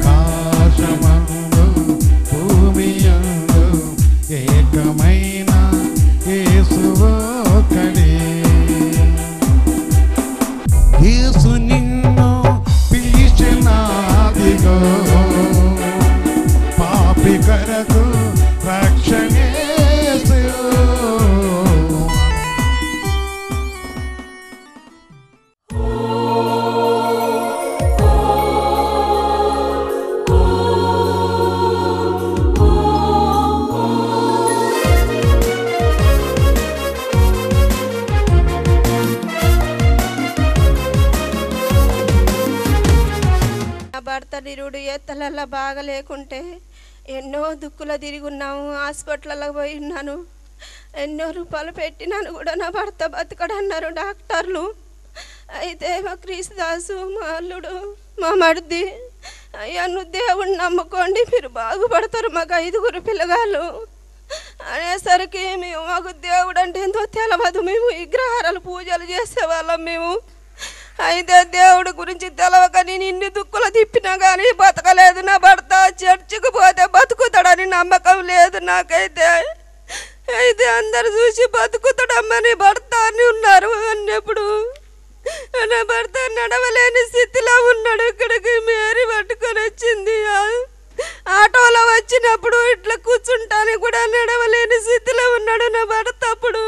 ఆకాశమందు భూమియందు ఏకమైన యేసు ఒక్కడే. యేసు నిన్ను పిలిచినాదిగో, పాపి కొరకు రక్షణేసు. భర్త నిరుడు ఎత్తలల్లా బాగా లేకుంటే ఎన్నో దుక్కుల తిరిగి ఉన్నాము, హాస్పిటల్లో పోయి ఉన్నాను, ఎన్నో రూపాయలు పెట్టినాను కూడా నా భర్త బతకడన్నారు డాక్టర్లు. అయితే మా క్రీస్తుదాసు, మా అల్లుడు, మా మరిది, అయ్యా నువ్వు దేవుడిని నమ్ముకోండి మీరు బాగుపడతారు, మాకు 5 పిల్లగాళ్ళు అనేసరికి మాకు దేవుడు అంటే ఎంతో తెలవదు, మేము విగ్రహాలు పూజలు చేసేవాళ్ళం మేము. అయితే దేవుడి గురించి తెలవక నేను ఇన్ని దుక్కులు తిప్పినా కానీ బతకలేదు. నా భర్త చర్చికి పోతే బతుకుతాడని నమ్మకం లేదు నాకైతే. అయితే అందరు చూసి బతుకుతాడమ్మని భర్త అని ఉన్నారు అన్నప్పుడు నా భర్త నడవలేని స్థితిలో ఉన్నాడు. ఇక్కడికి మేరీ పట్టుకొని వచ్చింది. ఆటోలో వచ్చినప్పుడు ఇట్లా కూర్చుంటానికి కూడా నడవలేని స్థితిలో ఉన్నాడు నా భర్త. అప్పుడు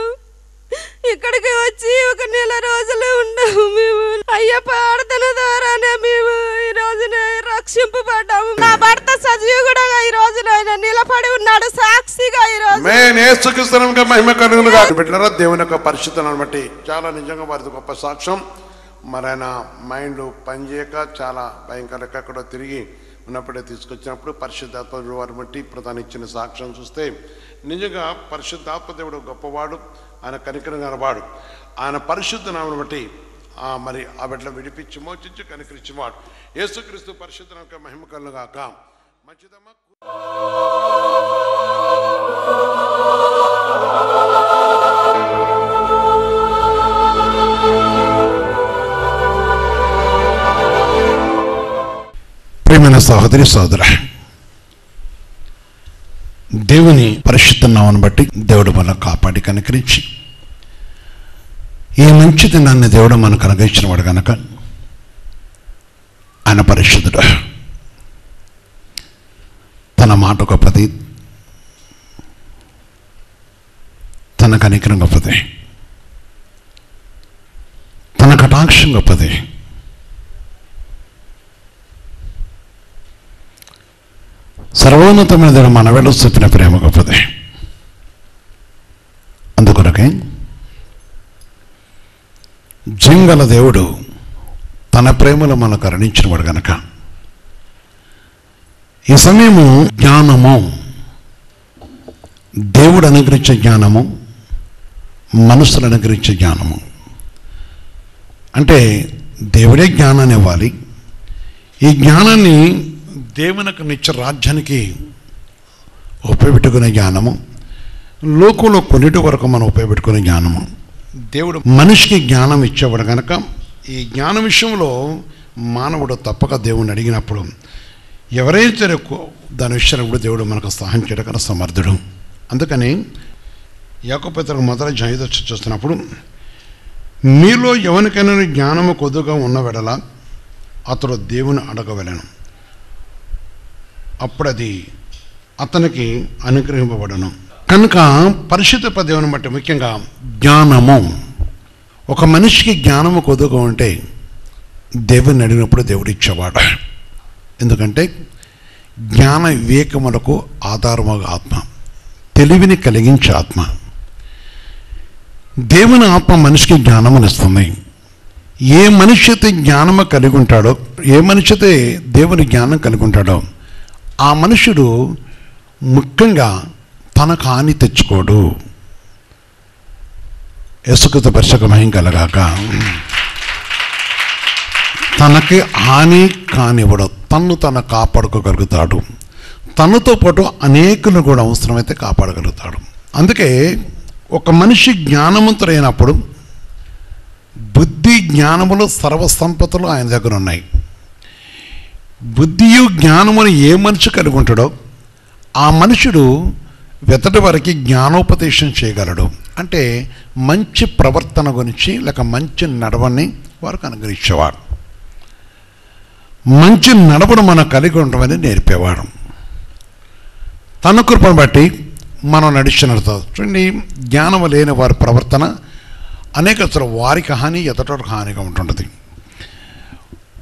ఇక్కడికి వచ్చి 1 నెల రోజులు ఉన్నాము మేము. అయ్యప్ప ప్రార్థన ద్వారానే మేము ఈ రోజున రక్షింపబడ్డాము. నా భర్త సజీవుడుగా ఈ రోజున ఆయన నిలబడి ఉన్నాడు సాక్షిగా. ఈ రోజు యేసుక్రీస్తునికి మహిమ కలుగును గాక. బిడ్డలారా, దేవుని యొక్క పరిశుద్ధతను బట్టి చాలా నిజంగా వారిది గొప్ప సాక్ష్యం. మరి ఆయన మైండ్ పనిచేయక చాలా భయంకర ఎక్కడో తిరిగి ఉన్నప్పుడే తీసుకొచ్చినప్పుడు పరిశుద్ధాత్మ వారిని బట్టి ప్రధాని ఇచ్చిన సాక్ష్యం చూస్తే నిజంగా పరిశుద్ధాత్మ దేవుడు గొప్పవాడు, ఆయన కనికరం గలవాడు. ఆయన పరిశుద్ధ నామమును బట్టి మరి ఆ బిడ్డలు విడిపించి మోచించి కనికరించేవాడు. యేసుక్రీస్తు పరిశుద్ధ నామమునకు మహిమ కలుగును గాక. మంచిదమ్మా. ప్రియమైన సహోదరి సోదర, దేవుని పరిశుద్ధ నామమును బట్టి దేవుడు మన కాపాడి కనికరించి ఈ మంచి దినాన్ని దేవుడు మనకు అనుగ్రహించిన వాడు కనుక ఆయన పరిశుద్ధుడు. తన మాట గొప్పది, తన కనికరం గొప్పది, తన కటాక్షం గొప్పది. సర్వోన్నతమైన దేవుడు మన వెళ్ళు చూపిన ప్రేమ గొప్పది. అందుకొరకే జంగల దేవుడు తన ప్రేమలో మనకు కరుణించినవాడు గనక ఈ సమయము జ్ఞానము, దేవుడు అనుగ్రహించే జ్ఞానము, మనుషులు అనుగ్రహించే జ్ఞానము అంటే దేవుడే జ్ఞానాన్ని ఇవ్వాలి. ఈ జ్ఞానాన్ని దేవునికి నిత్య రాజ్యానికి ఉపయోగపెట్టుకునే జ్ఞానము, లోకంలో కొన్నిటి వరకు మనం ఉపయోగపెట్టుకునే జ్ఞానము. దేవుడు మనిషికి జ్ఞానం ఇచ్చేవాడు కనుక ఈ జ్ఞాన విషయంలో మానవుడు తప్పక దేవుడిని అడిగినప్పుడు ఎవరైతే దాని విషయంలో కూడా దేవుడు మనకు సహాయం చేయడానికి సమర్థుడు. అందుకని యాకోబు పత్రిక 1:5 చూస్తున్నప్పుడు మీలో ఎవరికైనా జ్ఞానము కొద్దుగా ఉన్న వెడల అతడు దేవుని అడగవలెను, అప్పుడు అది అతనికి అనుగ్రహింపబడను. కనుక పరిశుద్ధ దేవుని బట్టి ముఖ్యంగా జ్ఞానము, ఒక మనిషికి జ్ఞానము కొద్దుగా ఉంటే దేవుని అడిగినప్పుడు దేవుడు ఇచ్చేవాడు. ఎందుకంటే జ్ఞాన వివేకములకు ఆధారముగా ఆత్మ, తెలివిని కలిగించే ఆత్మ. దేవుని ఆత్మ మనిషికి జ్ఞానమునిస్తుంది. ఏ మనిషి అయితే జ్ఞానము కలిగి ఉంటాడో, ఏ మనిషి అయితే దేవుని జ్ఞానం కలిగి ఉంటాడో ఆ మనుషుడు ముఖ్యంగా తనకు హాని తెచ్చుకోడు. యేసుక్రీస్తు పరిశుద్ధ మహిమ కలగాక. తనకి హాని కానివ్వడు, తను కాపాడుకోగలుగుతాడు. తనతో పాటు అనేకులను కూడా అవసరమైతే కాపాడగలుగుతాడు. అందుకే ఒక మనిషి జ్ఞానవంతుడైనప్పుడు బుద్ధి జ్ఞానములు సర్వసంపత్తులు ఆయన దగ్గర ఉన్నాయి. బుద్ధియు జ్ఞానమును ఏ మనిషి కలిగి ఉంటాడో ఆ మనుషుడు వెతటి వారికి జ్ఞానోపదేశం చేయగలడు. అంటే మంచి ప్రవర్తన గురించి లేక మంచి నడవని వారికి అనుగ్రహించేవాడు. మంచి నడవను మనం కలిగి ఉండమని నేర్పేవాడు. తన కృపను బట్టి మనం నడిచినతో చూడండి. జ్ఞానం లేని వారి ప్రవర్తన అనేక వారికి హాని, ఎదుటోరికి హానిగా ఉంటుంటుంది.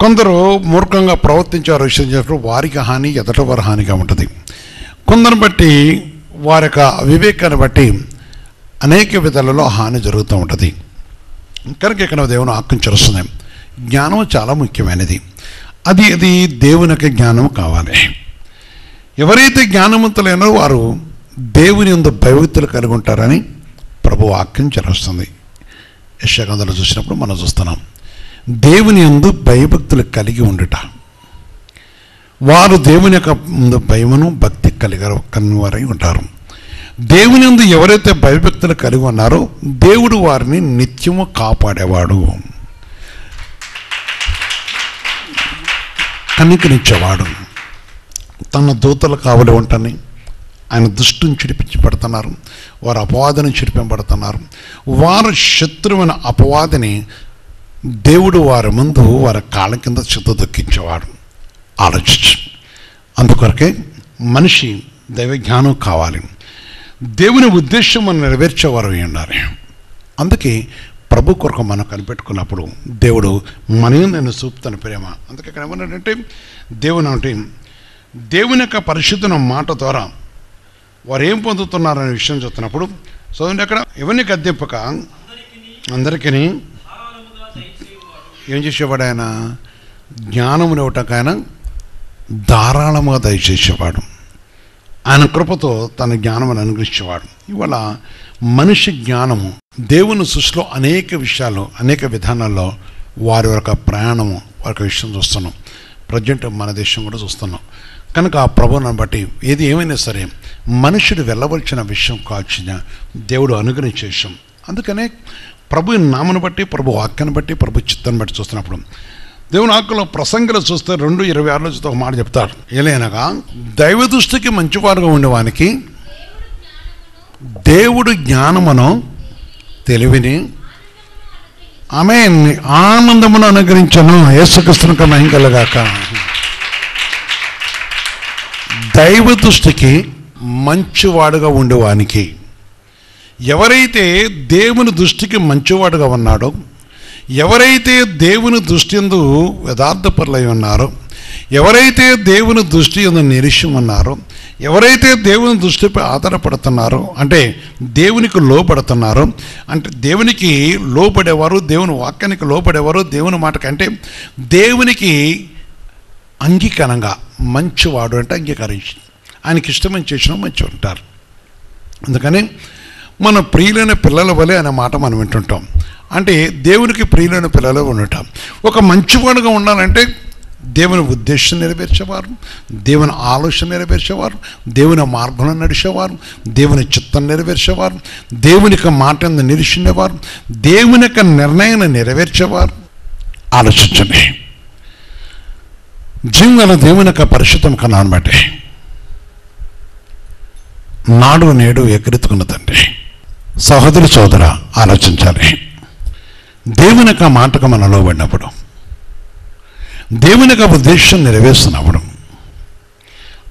కొందరు మూర్ఖంగా ప్రవర్తించారు విషయం చేసినప్పుడు వారికి హాని, ఎదుట వారి హానిగా ఉంటుంది. కొందరిని బట్టి వారి యొక్క వివేకాన్ని బట్టి అనేక విధాలలో హాని జరుగుతూ ఉంటుంది. కనుక ఇక్కడ దేవుని ఆజ్ఞించరుస్తుంది. జ్ఞానం చాలా ముఖ్యమైనది. అది దేవుని యొక్క జ్ఞానం కావాలి. ఎవరైతే జ్ఞానవంతులైనో వారు దేవుని యందు భయభక్తులు కలిగి ఉంటారని ప్రభువు ఆజ్ఞించరుస్తుంది. యెషయా గ్రంథంలో చూసినప్పుడు మనం చూస్తున్నాం, దేవుని యందు భయభక్తులు కలిగి ఉండుట. వారు దేవుని యొక్క భయమును భక్తి కలిగినవారై ఉంటారు. దేవుని యందు ఎవరైతే భయభక్తులు కలిగి ఉన్నారో దేవుడు వారిని నిత్యము కాపాడేవాడు, కనికరించేవాడు. తన దూతల కావలి ఉంటాని ఆయన దుష్టుని చిడిపించబడుతున్నారు. వారు అపవాదిని చిడిపింపబడుతున్నారు. వారు శత్రువైన అపవాదిని దేవుడు వారి ముందు వారి కాళ్ళ కింద చిత్త దొక్కించేవాడు. ఆలోచించు. అందుకొరకే మనిషి దైవ జ్ఞానం కావాలి. దేవుని ఉద్దేశం మనం నెరవేర్చేవారు ఉండాలి. అందుకే ప్రభు కొరకు మనం కనిపెట్టుకున్నప్పుడు దేవుడు మన నేను చూపుతున్న ప్రేమ. అందుకే ఇక్కడ ఏమన్నాడంటే దేవుని యొక్క పరిశుద్ధన మాట ద్వారా వారు ఏం పొందుతున్నారనే విషయం చెప్తున్నప్పుడు చదువుంటే అక్కడ ఎవరిని గద్దెంపక అందరికీ ఏం చేసేవాడు? ఆయన జ్ఞానమును ఇవ్వటానికి ఆయన ధారాళముగా దయచేసేవాడు. ఆయన కృపతో తన జ్ఞానమును అనుగ్రహించేవాడు. ఇవాళ మనిషి జ్ఞానము దేవుని సృష్టిలో అనేక విషయాలు, అనేక విధానాల్లో వారి యొక్క ప్రయాణము, వారి విషయం చూస్తున్నాం. ప్రజెంట్ మన దేశం కూడా చూస్తున్నాం. కనుక ఆ ప్రభువును బట్టి ఏది ఏమైనా సరే మనుషుడు వెళ్ళవలసిన విషయం కాల్చిన దేవుడు అనుగ్రహించేసాం. అందుకనే ప్రభు నామను బట్టి, ప్రభు వాక్యాన్ని బట్టి, ప్రభు చిత్తాన్ని బట్టి చూస్తున్నప్పుడు దేవుని ఆకులో ప్రసంగలు చూస్తే 2:26 చూస్తే ఒక మాట చెప్తారు. ఏలైనగా దైవ దృష్టికి మంచివాడుగా ఉండేవానికి దేవుడు జ్ఞానమును, తెలివిని, ఆమె ఆనందమును అనుగ్రహించను. యేసుక్రీస్తునికి మహిమ కలుగాక. దైవ దృష్టికి మంచివాడుగా ఉండేవానికి, ఎవరైతే దేవుని దృష్టికి మంచివాడుగా ఉన్నాడో, ఎవరైతే దేవుని దృష్టి యందు యథార్థపరులై ఉన్నారో, ఎవరైతే దేవుని దృష్టి యందు నిరీక్షం ఉన్నారో, ఎవరైతే దేవుని దృష్టిపై ఆధారపడుతున్నారో, అంటే దేవునికి లోపడుతున్నారో, అంటే దేవునికి లోపడేవారు, దేవుని వాక్యానికి లోపడేవారు, దేవుని మాటకి అంటే దేవునికి అంగీకారంగా మంచివాడు అంటే అంగీకరించి ఆయనకి ఇష్టమని చేసిన మంచి ఉంటారు. అందుకని మన ప్రియులైన పిల్లల వలె అనే మాట మనం వింటుంటాం. అంటే దేవునికి ప్రియులైన పిల్లలు ఉండటం. ఒక మంచివాడుగా ఉండాలంటే దేవుని ఉద్దేశం నెరవేర్చేవారు, దేవుని ఆలోచన నెరవేర్చేవారు, దేవుని మార్గంలో నడిచేవారు, దేవుని చిత్తం నెరవేర్చేవారు, దేవుని యొక్క మాట నిరీక్షించేవారు, దేవుని యొక్క నిర్ణయాన్ని నెరవేర్చేవారు. ఆలోచించండి. జీవన దేవుని యొక్క పరిశుద్ధం కన్నాను బట్టి నాడు నేడు ఎగరెత్తుకున్నదండి. సహోదరి సోదర ఆలోచించాలి. దేవుని యొక్క మాటకు మనం లోబడినప్పుడు, దేవుని యొక్క ఉద్దేశం నెరవేరుస్తున్నప్పుడు,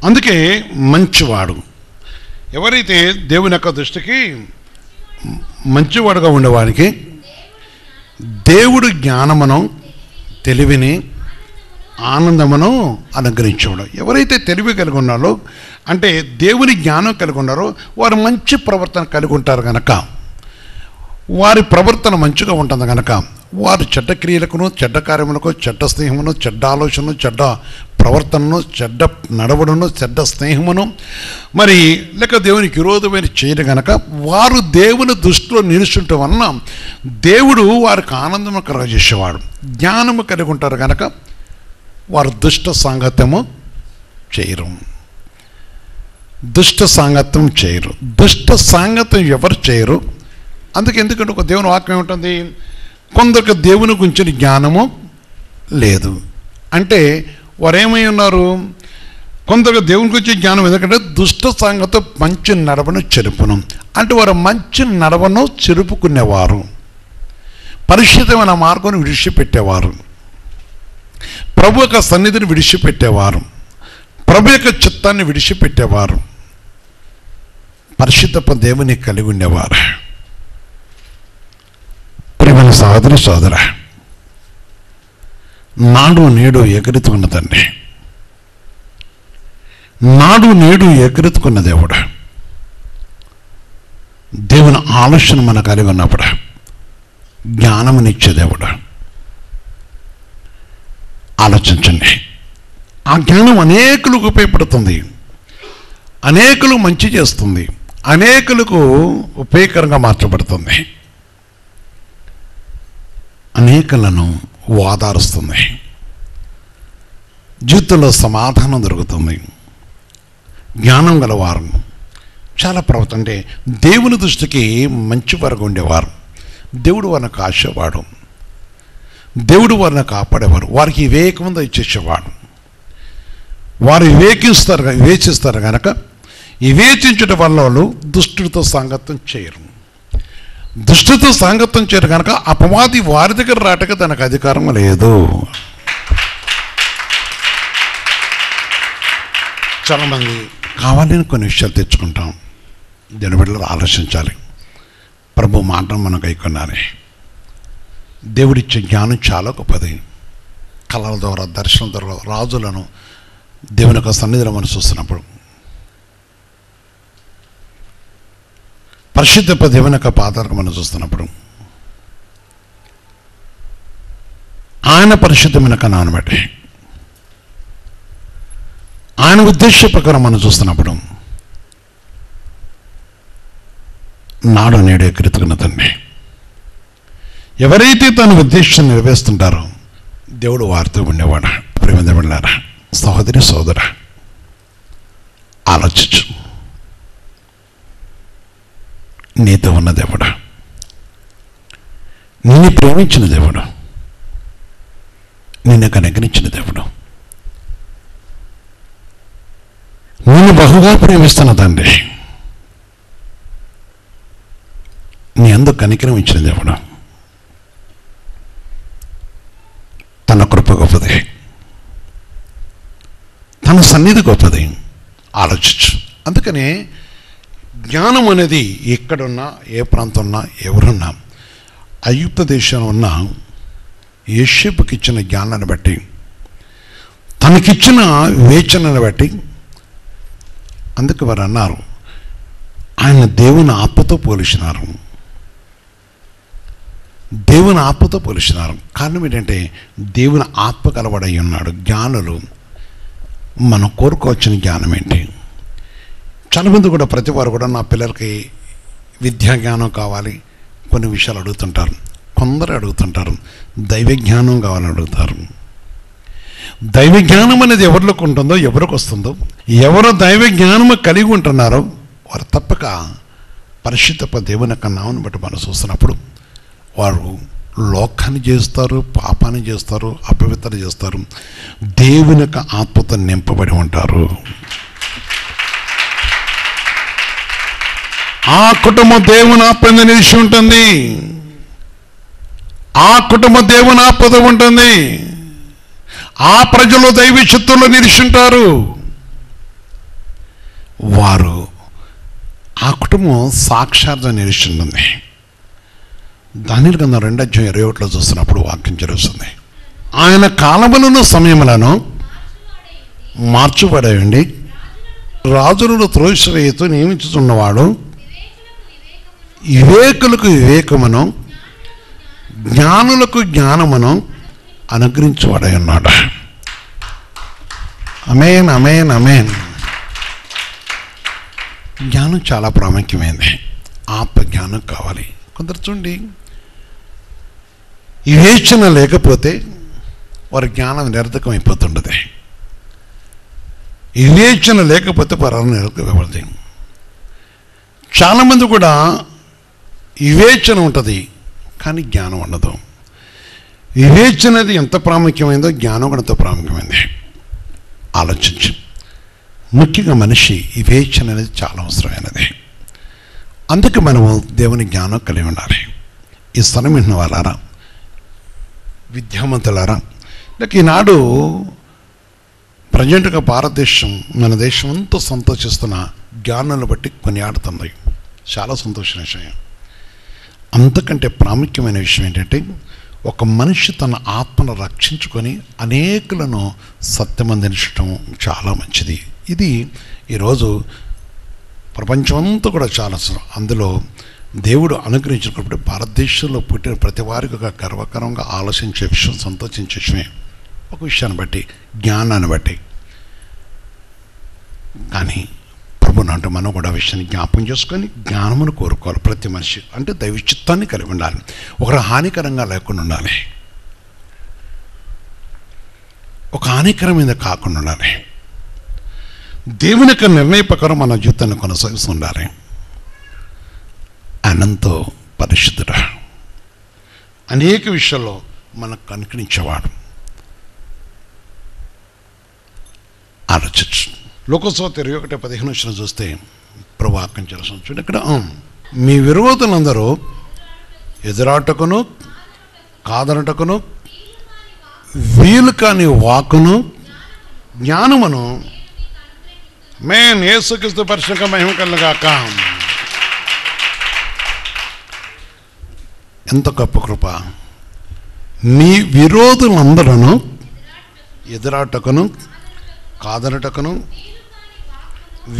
అందుకే మంచివాడు ఎవరైతే దేవుని యొక్క దృష్టికి మంచివాడుగా ఉండేవానికి దేవుడు జ్ఞానమును, తెలివిని, ఆనందమును అనుగ్రహించేవాడు. ఎవరైతే తెలివి కలిగి ఉన్నారో, అంటే దేవుని జ్ఞానం కలిగి ఉన్నారో వారు మంచి ప్రవర్తన కలిగి ఉంటారు కనుక, వారి ప్రవర్తన మంచిగా ఉంటుంది కనుక వారు చెడ్డ క్రియలకును, చెడ్డ కార్యములకు, చెడ్డ స్నేహమును, చెడ్డ ఆలోచనను, చెడ్డ ప్రవర్తనను, చెడ్డ నడవడను, చెడ్డ స్నేహమును మరి లేక దేవునికి విరోధమైన చేయరు కనుక వారు దేవుని దృష్టిలో నిలుచుంటం వలన దేవుడు వారికి ఆనందము కలగజేసేవాడు. జ్ఞానము కలిగి ఉంటారు కనుక వారు దుష్ట సాంగత్యము చేయరు. దుష్ట సాంగత్యం చేయరు. దుష్ట సాంగత్యం ఎవరు చేయరు? అందుకే ఎందుకంటే ఒక దేవుని వాక్యం ఏముంటుంది, కొందరికి దేవుని గురించిన జ్ఞానము లేదు. అంటే వారు ఏమై ఉన్నారు? కొందరు దేవునికి వచ్చే జ్ఞానం ఎందుకంటే దుష్ట సంగతి మంచి నడవను చెరుపును అంటే వారు మంచి నడవను చెరుపుకునేవారు, పరిశుద్ధమైన మార్గం విడిచిపెట్టేవారు, ప్రభు యొక్క సన్నిధిని విడిచిపెట్టేవారు, ప్రభు యొక్క చిత్తాన్ని విడిచిపెట్టేవారు, పరిశుద్ధపు దేవుని కలిగి ఉండేవారు. ప్రియమైన సహోదరి సోదర, నాడు నేడు ఎగురుతున్నదండి. నాడు నేడు ఎగురుతున్న దేవుడు, దేవుని ఆలోచన మన కలిగి ఉన్నప్పుడు జ్ఞానమునిచ్చే దేవుడు. ఆలోచించండి, ఆ జ్ఞానం అనేకులకు ఉపయోగపడుతుంది, అనేకులు మంచి చేస్తుంది, అనేకులకు ఉపయోగకరంగా మార్చబడుతుంది, అనేకులను ఓదారుస్తుంది, జీవితంలో సమాధానం దొరుకుతుంది. జ్ఞానం గలవారు చాలా ప్రవర్తన అంటే దేవుని దృష్టికి మంచి వరకు ఉండేవారు. దేవుడు వారిని కాసేవాడు, దేవుడు వారిని కాపాడేవారు, వారికి వివేకం ఇచ్చేసేవాడు. వారు వివేచిస్తారు కనుక వివేచించడం వల్ల వాళ్ళు దుష్టుడితో సాంగత్యం చేయరు. దుష్టుడితో సాంగత్యం చేయరు కనుక అపవాది వారి దగ్గర రాటక తనకు అధికారం లేదు. చాలామంది కావాలని కొన్ని విషయాలు తెచ్చుకుంటాం. దీని బిడ్డలు ఆలోచించాలి. ప్రభు మాట మనం కైకొనాలి. దేవుడిచ్చే జ్ఞానం చాలా గొప్పది. కళల ద్వారా, దర్శనం ద్వారా రాజులను దేవుని యొక్క సన్నిధిలో మనం చూస్తున్నప్పుడు, పరిశుద్ధ దేవుని యొక్క పాదాలకు మనం చూస్తున్నప్పుడు, ఆయన పరిశుద్ధమైన కణాన్ని బట్టి ఆయన ఉద్దేశ ప్రకారం మనం చూస్తున్నప్పుడు నాడు నేడు ఎగురుతున్నదండి. ఎవరైతే తన ఉద్దేశం నెరవేరుస్తుంటారో దేవుడు వారితో ఉండేవాడు. ప్రేమించబడలేరా సహోదరి సోదర, ఆలోచించు. నీతో ఉన్న దేవుడు, నిన్ను ప్రేమించిన దేవుడు, నిన్ను కనికరించిన దేవుడు, నిన్ను బహుగా ప్రేమిస్తున్న తండ్రి, నీ అందుకు కనికరం ఇచ్చిన దేవుడు. తన కృప గొప్పది, తన సన్నిధి గొప్పది. ఆలోచించు. అందుకనే జ్ఞానం అనేది ఎక్కడున్నా, ఏ ప్రాంతం ఉన్నా, ఎవరున్నా, ఐగుప్తు దేశంలో ఉన్న యోసేపుకి ఇచ్చిన జ్ఞానాన్ని బట్టి, తనకిచ్చిన వివేచనను బట్టి, అందుకు వారు అన్నారు ఆయన దేవుని ఆత్మతో పోలిసినారు. దేవుని ఆత్మతో పోలిసినారు. కారణం ఏంటంటే దేవుని ఆత్మ కలవడై ఉన్నాడు. జ్ఞానులు మనం కోరుకోవచ్చిన జ్ఞానం ఏంటి? చాలామంది కూడా ప్రతి వారు కూడా నా పిల్లలకి విద్యా జ్ఞానం కావాలి కొన్ని విషయాలు అడుగుతుంటారు. కొందరు అడుగుతుంటారు దైవ జ్ఞానం కావాలని అడుగుతారు. దైవ జ్ఞానం అనేది ఎవరిలోకి ఉంటుందో, ఎవరికి వస్తుందో, ఎవరు దైవ జ్ఞానము కలిగి ఉంటున్నారో వారు తప్పక పరిశుద్ధ దేవుని యొక్క నామను బట్టి మనం చూస్తున్నప్పుడు వారు లోకాన్ని చేస్తారు, పాపాన్ని చేస్తారు, అపవిత్ర చేస్తారు, దేవుని యొక్క ఆత్మతో నింపబడి ఉంటారు. ఆ కుటుంబం దేవుని ఆత్మ నిలిచి ఉంటుంది. ఆ కుటుంబం దేవుని ఆత్మతో ఉంటుంది. ఆ ప్రజలు దైవ చిత్తంలో నిలిచింటారు. వారు ఆ కుటుంబం సాక్షాత్గా నిలిచింటుంది. దానిలో కన్నా 2:21 చూస్తున్నప్పుడు వాక్యం జరుగుతుంది. ఆయన కాలములను సమయములను మార్చుబడేయండి, రాజులను త్రోసివేయతో నియమించుతున్నవాడు వివేకులకు వివేకమును జ్ఞానులకు జ్ఞానమును అనుగ్రహించువాడై ఉన్నాడు. అమేన్ అమేన్ అమేన్. జ్ఞానం చాలా ప్రాముఖ్యమైనది. ఆత్మ జ్ఞానం కావాలి. కొందరు చూడండి, వివేచన లేకపోతే వారి జ్ఞానం నిరర్ధకం అయిపోతుండదు. వివేచన లేకపోతే పరాలు నిరర్ధకమైపోతుంది. చాలామంది కూడా వివేచన ఉంటుంది కానీ జ్ఞానం ఉండదు. వివేచనది ఎంత ప్రాముఖ్యమైందో జ్ఞానం కూడా ఎంతో ప్రాముఖ్యమైంది. ఆలోచించు. ముఖ్యంగా మనిషి వివేచన అనేది చాలా అవసరమైనది. అందుకే మనము దేవుని జ్ఞానం కలిగి ఉండాలి. ఈ స్థలం వింటున్న వాళ్ళారా, విద్యావంతులారా, లేక ఈనాడు ప్రజెంట్గా భారతదేశం, మన దేశం అంతా సంతోషిస్తున్న జ్ఞానాన్ని బట్టి కొనియాడుతుంది. చాలా సంతోషమైన విషయం. అంతకంటే ప్రాముఖ్యమైన విషయం ఏంటంటే, ఒక మనిషి తన ఆత్మను రక్షించుకొని అనేకులను సత్యమందించడం చాలా మంచిది. ఇది ఈరోజు ప్రపంచమంతా కూడా చాలా అందులో దేవుడు అనుగ్రహించినప్పుడు భారతదేశంలో పుట్టిన ప్రతి వారికి ఒక గర్వకరంగా ఆలోచించే విషయం, సంతోషించే విషయమే. ఒక విషయాన్ని బట్టి, జ్ఞానాన్ని బట్టి. కానీ ప్రభుని అంటే మనం కూడా విషయాన్ని జ్ఞాపకం చేసుకొని జ్ఞానమును కోరుకోవాలి. ప్రతి మనిషి అంటే దైవ చిత్తాన్ని కలిగి ఉండాలి. ఒకరు హానికరంగా లేకుండా ఉండాలి. ఒక హానికరమైన కాకుండా ఉండాలి. దేవుని యొక్క నిర్ణయ ప్రకారం మన జీవితాన్ని కొనసాగిస్తూ ఉండాలి. అనంతో పరిశుద్ధుడు, అనేక విషయాల్లో మనకు కనుకరించేవాడు. ఆలోచించు. లోకసభ 21:15 చూస్తే ప్రభు ఆజ్ఞాపించాల్సిన చూడండి. ఇక్కడ మీ విరోధులందరూ ఎదురాటకును కాదనటకును వీలు కాని వాకును జ్ఞానమును యేసుక్రీస్తు పరిశుద్ధ మహిమ కలుగాక. ఎంత గొప్ప కృప! మీ విరోధులందరూ ఎదురాటకును కాదనటకును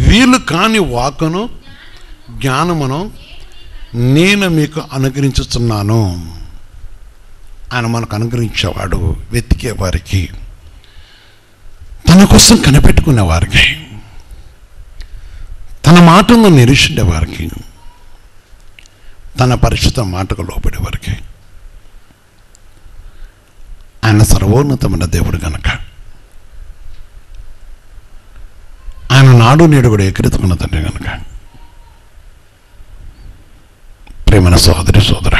వీలు కాని వాకును జ్ఞానమును నేను మీకు అనుగ్రహించుతున్నాను. ఆయన మనకు అనుగ్రహించేవాడు వెతికే వారికి, తన కోసం కనిపెట్టుకునే వారికి, తన మాటను నిరీక్షించే వారికి, తన పరిశుద్ధ మాటకు లోబడే వారికి. ఆయన సర్వోన్నతమైన దేవుడు కనుక ఆయన నాడు నేడు కూడా ఎక్కడెత్తుకున్న తండ్రి కనుక ప్రేమైన సహోదరి సోదర,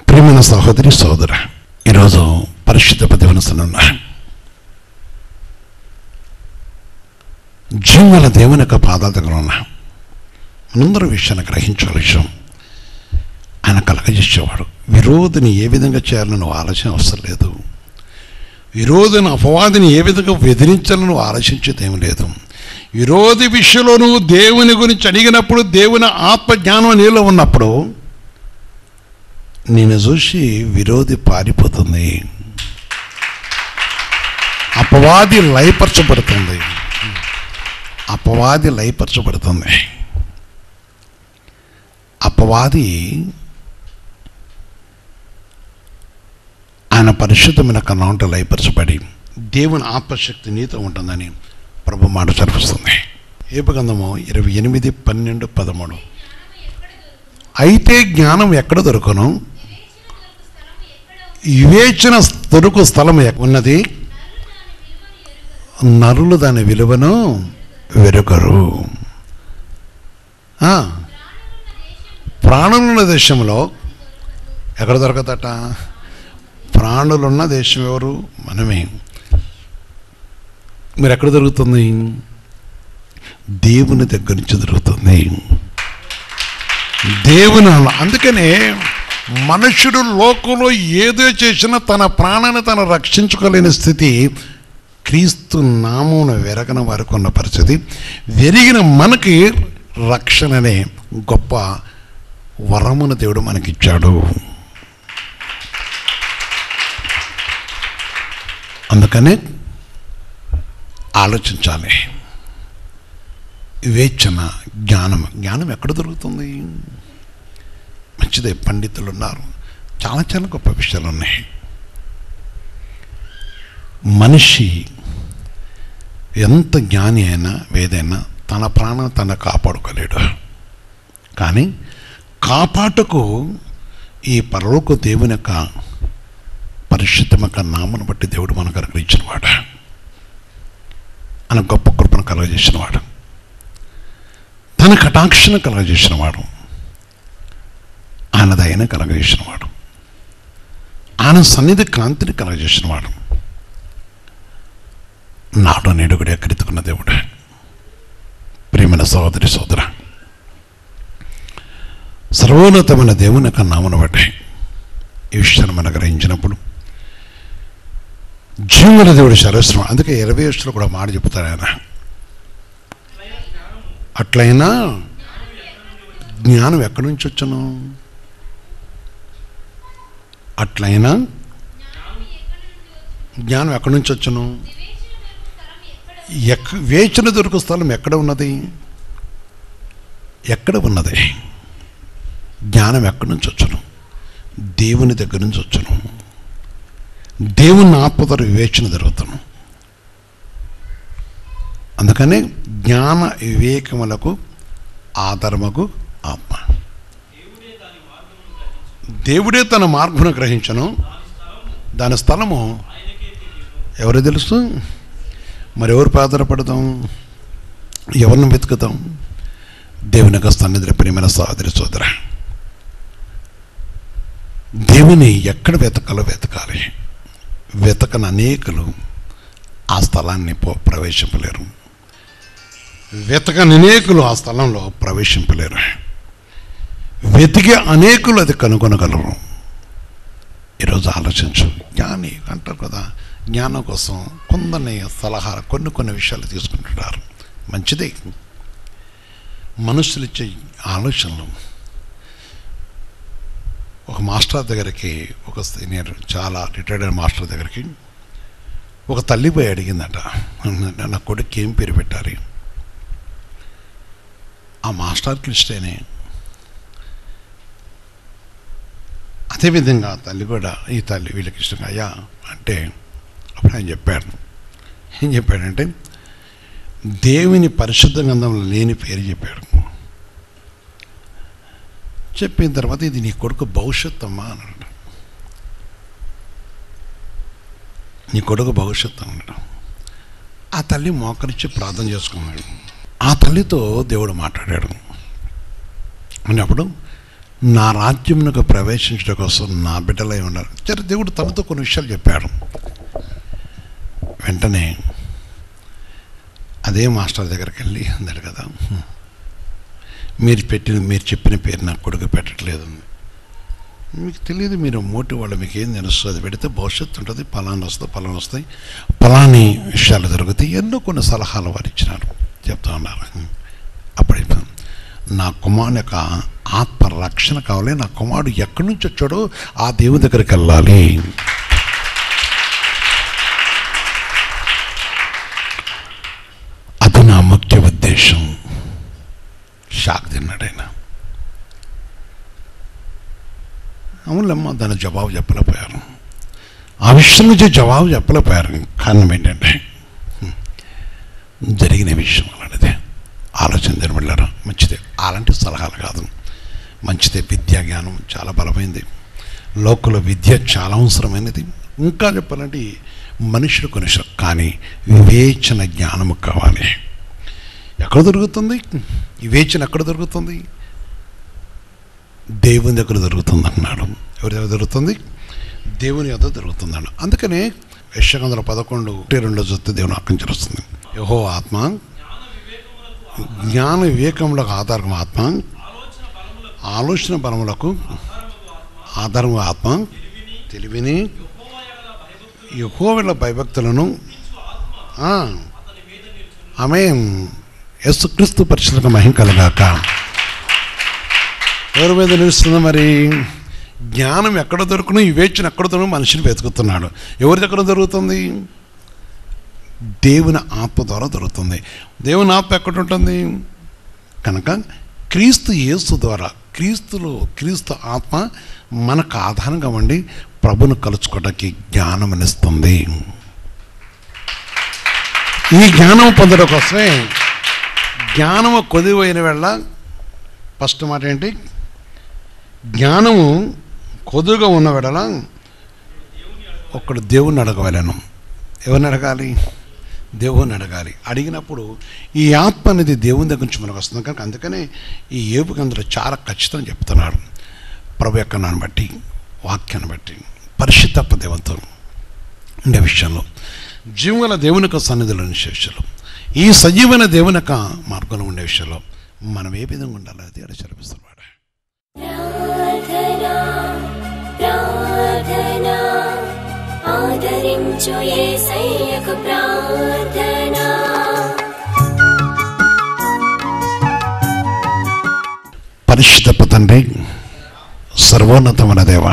ప్రేమైన సహోదరి సోదర, ఈరోజు పరిశుద్ధ దేవునిస్తున్న జీవన దేవుని యొక్క పాదాల దగ్గర ఉన్న మనందరూ విషయాన్ని గ్రహించాలి. విషయం ఆయన కలగజేసేవాడు. విరోధిని ఏ విధంగా చేయాలని ఆలోచన అవసరం లేదు. విరోధిని అపవాదిని ఏ విధంగా బెదిరించాలని ఆలోచించేది ఏమి లేదు. విరోధి విషయంలో నువ్వు దేవుని గురించి అడిగినప్పుడు, దేవుని ఆత్మజ్ఞానం నీలో ఉన్నప్పుడు నేను చూసి విరోధి పారిపోతుంది, అపవాది లయపరచబడుతుంది. అపవాది లయపరచబడుతుంది. అపవాది ఆయన పరిశుద్ధమైన కన్నా లయపరచబడి దేవుని ఆత్మశక్తి నీతో ఉంటుందని ప్రభు మాట చదివిస్తుంది. ఏబు గ్రంథము 28:12-13. అయితే జ్ఞానం ఎక్కడ దొరుకును, వివేచన దొరుకు స్థలం ఉన్నది, నరులు దాని విలువను వెరుగరు. ప్రాణులున్న దేశంలో ఎక్కడ దొరకదట? ప్రాణులున్న దేశం ఎవరు? మనమే. మీరు ఎక్కడ దొరుకుతుంది? దేవుని దగ్గర నుంచి దొరుకుతుంది. దేవుని. అందుకనే మనుషుడు లోకంలో ఏదో చేసినా తన ప్రాణాన్ని తను రక్షించుకోలేని స్థితి క్రీస్తు నామమున వెరగన వారికి ఉన్న పరిస్థితి. వెరిగిన మనకి రక్షణ అనే గొప్ప వరమును దేవుడు మనకిచ్చాడు. అందుకనే ఆలోచించాలి. వివేచన, జ్ఞానం ఎక్కడ దొరుకుతుంది? మంచిదే, పండితులు ఉన్నారు, చాలా చాలా గొప్ప విషయాలు ఉన్నాయి. మనిషి ఎంత జ్ఞాని అయినా వేదైనా తన ప్రాణం తన కాపాడుకోలేడు. కానీ కాపాటుకు ఈ పరలోక దేవుని యొక్క పరిశుద్ధమైన నామను బట్టి దేవుడు మనకు అనుగ్రహించినవాడు. ఆయన గొప్ప కృపను కలుగజేసినవాడు, తన కటాక్షను కలుగజేసినవాడు, ఆయన దయను కలుగజేసినవాడు. ఆయన సన్నిధి కాంతిని కలగజేసిన వాడు. నాడు నేడు కూడా ఎక్కడెత్తుకున్న దేవుడు. ప్రియమైన సహోదరి సోదర, సర్వోన్నతమైన దేవుని యొక్క నామను బట్టి ఈ విషయాన్ని మనం గ్రహించినప్పుడు జీవన దేవుడు సర్వస్వం. అందుకే 20 కూడా మాట చెప్తారు ఆయన, అట్లయినా జ్ఞానం ఎక్కడి నుంచి వచ్చును? అట్లయినా జ్ఞానం ఎక్కడి నుంచి వచ్చును? వేచిన దొరుకు స్థలం ఎక్కడ ఉన్నది? ఎక్కడ ఉన్నది? జ్ఞానం ఎక్కడి నుంచి వచ్చును? దేవుని దగ్గర నుంచి వచ్చును. దేవుని ఆత్మతో వివేచన జరుగుతాను. అందుకనే జ్ఞాన వివేకములకు ఆధారముకు ఆత్మ. దేవుడే తన మార్గమును గ్రహించను, దాని స్థలము ఎవరు తెలుసు? మరి ఎవరు ఆధారపడతాం? ఎవరిని వెతుకుతాం? దేవుని యొక్క సన్నిధిలో ప్రియమైన సహోదరి సోదర, దేవుని ఎక్కడ వెతకాలో వెతకాలి. వెతకని అనేకులు ఆ స్థలాన్ని ప్రవేశింపలేరు. వెతకని అనేకులు ఆ స్థలంలో ప్రవేశింపలేరు. వెతికే అనేకులు అది కనుగొనగలరు. ఈరోజు ఆలోచించు. జ్ఞాని అంటారు కదా, జ్ఞానం కోసం కొందరిని సలహాలు కొన్ని విషయాలు తీసుకుంటున్నారు. మంచిదే. మనుషులు ఇచ్చే ఆలోచనలు. ఒక మాస్టర్ దగ్గరికి, ఒక సీనియర్ చాలా రిటైర్డ్ మాస్టర్ దగ్గరికి ఒక తల్లి పోయి అడిగిందట, నా కొడుకు ఏం పేరు పెట్టాలి? ఆ మాస్టర్కి ఇష్టేనే. అదేవిధంగా తల్లి కూడా, ఈ తల్లి వీళ్ళకి ఇష్టంగా అయ్యా అంటే అప్పుడు ఆయన చెప్పాడు. ఏం చెప్పాడంటే దేవుని పరిశుద్ధ గ్రంథంలో లేని పేరు చెప్పాడు. చెప్పిన తర్వాత ఇది నీ కొడుకు భవిష్యత్తు అమ్మా అన్నాడు. నీ కొడుకు భవిష్యత్తు అన్నాడు. ఆ తల్లి మోకరించి ప్రార్థన చేసుకున్నాడు. ఆ తల్లితో దేవుడు మాట్లాడాడు. అన్నప్పుడు నా రాజ్యమునకు ప్రవేశించడం కోసం నా బిడ్డలై ఉన్నారు. సరే, దేవుడు తనతో కొన్ని విషయాలు చెప్పాడు. వెంటనే అదే మాస్టర్ దగ్గరికి వెళ్ళి అన్నాడు కదా, మీరు చెప్పిన పేరు నా కొడుకు పెట్టట్లేదు. మీకు తెలియదు, మీరు మోటి వాళ్ళు, మీకు ఏం తెలుస్తుంది? అది పెడితే భవిష్యత్తు ఉంటుంది, పలానా వస్తాయి, పలాని విషయాలు జరుగుతాయి. ఎన్నో కొన్ని సలహాలు వారు ఇచ్చినారు, చెప్తా ఉన్నారు. అప్పుడు నా కుమారుని యొక్క ఆత్మ రక్షణ కావాలి. నా కుమారుడు ఎక్కడి నుంచి వచ్చాడో ఆ దేవుని దగ్గరికి వెళ్ళాలి. అది నా ముఖ్య ఉద్దేశం. షాక్ తిన్నాడు ఆయన. అవునులేమ్మా, దాని జవాబు చెప్పలేకపోయారు. ఆ విషయం నుంచి జవాబు చెప్పలేకపోయారు. కారణం ఏంటంటే జరిగిన విషయం అలాంటిదే. ఆలోచన తినబడ్డారా? మంచిదే. అలాంటి సలహాలు కాదు, మంచిదే. విద్యా జ్ఞానం చాలా బలమైంది. లోకంలో విద్య చాలా అవసరమైనది. ఇంకా చెప్పాలంటే మనుషులు కొనిషం, కానీ వివేచన జ్ఞానము కావాలి. ఎక్కడ దొరుకుతుంది వివేచన? ఎక్కడ దొరుకుతుంది? దేవుని దగ్గర దొరుకుతుంది అన్నాడు. ఎవరి దగ్గర దొరుకుతుంది? దేవుని యొద్ద దొరుకుతుంది అన్నాడు. అందుకనే యెషయా 11:2 చూస్తే దేవుని వాక్యం వస్తుంది. యెహోవా ఆత్మ జ్ఞాన వివేకములకు ఆధారం ఆత్మ, ఆలోచన బలములకు ఆధారం ఆత్మ, తెలివిని యెహోవా భయభక్తులను ఆమేన్. యేసుక్రీస్తు పరిశుద్ధ మహిమ కలుగాక. ఎవరి మీద నిలుస్తుంది మరి? జ్ఞానం ఎక్కడ దొరుకును, వివేచన ఎక్కడ దొరుకు? మనిషిని వెతుకుతున్నాడు. ఎవరి దగ్గర దొరుకుతుంది? దేవుని ఆత్మ ద్వారా దొరుకుతుంది. దేవుని ఆత్మ ఎక్కడ ఉంటుంది కనుక క్రీస్తు యేసు ద్వారా, క్రీస్తు ఆత్మ మనకు ఆధారంగా ఉండి ప్రభును కలుసుకోవడానికి జ్ఞానం అనిస్తుంది. ఈ జ్ఞానం పొందడం కోసమే జ్ఞానము కొదువైన వేళ ఫస్ట్ మాట ఏంటి? జ్ఞానము కొదువుగా ఉన్న వేళ ఒకడు దేవుణ్ణి అడగవలను. ఎవరిని అడగాలి? దేవుణ్ణి అడగాలి. అడిగినప్పుడు ఈ ఆత్మ అనేది దేవుని దగ్గర నుంచి మనకు వస్తుంది కనుక అందుకనే ఈ ఏబు గ్రంథంలో చాలా ఖచ్చితంగా చెప్తున్నాడు. ప్రభు యొక్క నాన్ని బట్టి, వాక్యాన్ని బట్టి పరిశుద్ధ దేవునితో ఉండే విషయంలో, జీవుల దేవుని యొక్క సన్నిధిలో ఉండే విషయంలో, ఈ సజీవన దేవుని యొక్క మార్గంలో ఉండే విషయంలో మనం ఏ విధంగా ఉండాలి అది అక్కడ చదివిస్తున్నాడు. ఆదరించు యేసయ్యకు ప్రార్థన. పరిశుద్ధ తండ్రి, సర్వోన్నతమైన దేవ,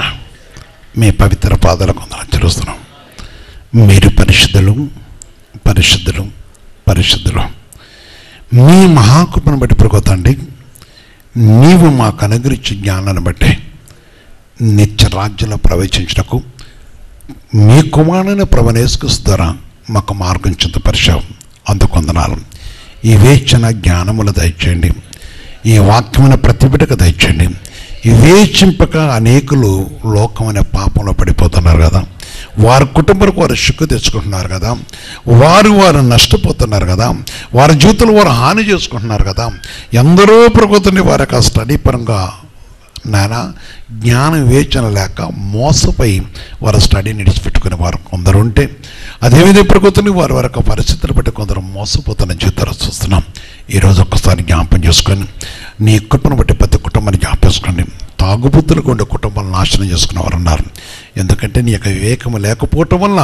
మీ పవిత్ర పాదాలకు వందనాలు చెల్లిస్తున్నాం. మీరు పరిశుద్ధులు, పరిశుద్ధులు, పరిశుద్ధులు. మీ మహాకృపను బట్టి ప్రభుతండి, నీవు మాకు అనుగ్రహించే జ్ఞానాన్ని బట్టి నిత్య రాజ్యంలో ప్రవేశించటకు మీ కుమారుని ప్రవణేశ్వర ద్వారా మాకు మార్గం చింతపరిచావు. అందుకు వందనాలు. ఈ వేచన జ్ఞానములు దయచేయండి, ఈ వాక్యమైన ప్రతిభటకు దయచేయండి. ఈ వేచింపక అనేకులు లోకమైన పాపంలో పడిపోతున్నారు కదా, వారి కుటుంబాలకు వారు శుక్కు తెచ్చుకుంటున్నారు కదా, వారు నష్టపోతున్నారు కదా, వారి జీవితంలో వారు హాని చేసుకుంటున్నారు కదా. ఎందరో ప్రభుత్వం వారి యొక్క స్టడీ పరంగా నాయన జ్ఞాన వివేచన లేక మోసపోయి వారు స్టడీని విడిచిపెట్టుకునే వారు కొందరు ఉంటే, అదేవిధంగా ప్రభుత్వం వారి యొక్క పరిస్థితులు బట్టి కొందరు మోసపోతున్న జీవితాలు చూస్తున్నాం. ఈరోజు ఒక్కసారి జ్ఞాపకం చేసుకొని నీ కృపను బట్టి ప్రతి కుటుంబాన్ని జ్ఞాపకం చేసుకోండి. తాగుబుద్ధులకు ఉండే కుటుంబాలను నాశనం చేసుకున్న వారు ఉన్నారు. ఎందుకంటే నీ యొక్క వివేకము లేకపోవటం వల్ల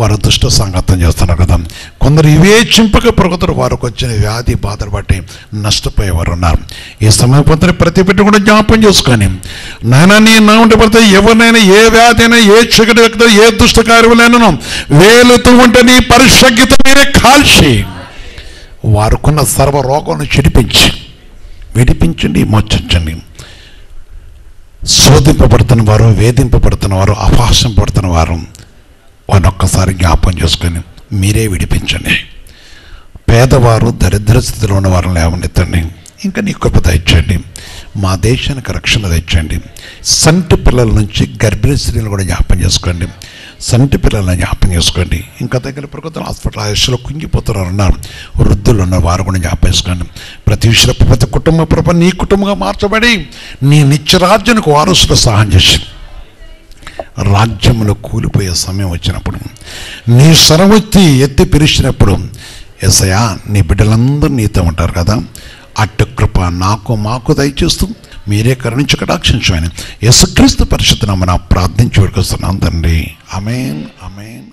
వారు దుష్ట సంగతం చేస్తున్నారు కదా. కొందరు వివేచింపక ప్రభుత్వం వారికి వచ్చిన వ్యాధి బాధలు బట్టి నష్టపోయేవారు ఉన్నారు. ఈ సమయపంతని ప్రతి పెట్టి కూడా జ్ఞాపకం చేసుకొని నాయన నీ నా ఉంటే పడితే ఎవరినైనా ఏ వ్యాధి అయినా ఏ చీకటి వ్యక్తి ఏ దుష్ట కార్యములైనను వేలుతూ ఉంటే నీ పరిశుద్ధత మీరే కాల్చి వారుకున్న సర్వ రోగాలను విడిపించండి, మోచించండి. శోధింపబడుతున్న వారు, వేధింపబడుతున్న వారు, అపహాస్యంపడుతున్న వారు వారిని ఒక్కసారి జ్ఞాపకం చేసుకొని మీరే విడిపించండి. పేదవారు, దరిద్ర స్థితిలో ఉన్న వారిని లేవనెత్తండి. ఇంకా నీ కృప దయచేయండి. మా దేశానికి రక్షణ దయచేయండి. సంటి పిల్లల నుంచి గర్భిణీ స్త్రీలు కూడా జ్ఞాపకం చేసుకోండి. సంటి పిల్లలను జ్ఞాపకం చేసుకోండి. ఇంకా దగ్గర ప్రభుత్వం హాస్పిటల్ ఆయుష్లో కుంగిపోతున్నారు ఉన్నారు, వృద్ధులు ఉన్న వారు కూడా జ్ఞాపకం చేసుకోండి. ప్రతి విషయంలో ప్రతి కుటుంబ ప్రభ నీ కుటుంబంగా మార్చబడి నీ నిత్యరాజ్యానికి వారసులు సహాయం చేసి రాజ్యంలో కూలిపోయే సమయం వచ్చినప్పుడు, నీ సర్వొత్తి ఎత్తి పిలిచినప్పుడు యేసయ్యా నీ బిడ్డలందరూ నీతో ఉంటారు కదా, అటు కృప నాకు మాకు దయచేస్తూ మీరే కరుణించి కటాక్షించమని యేసుక్రీస్తు పరిశుద్ధ నామమున ప్రార్థించి వేడుకొస్తున్నాం తండ్రి. ఆమేన్, ఆమేన్.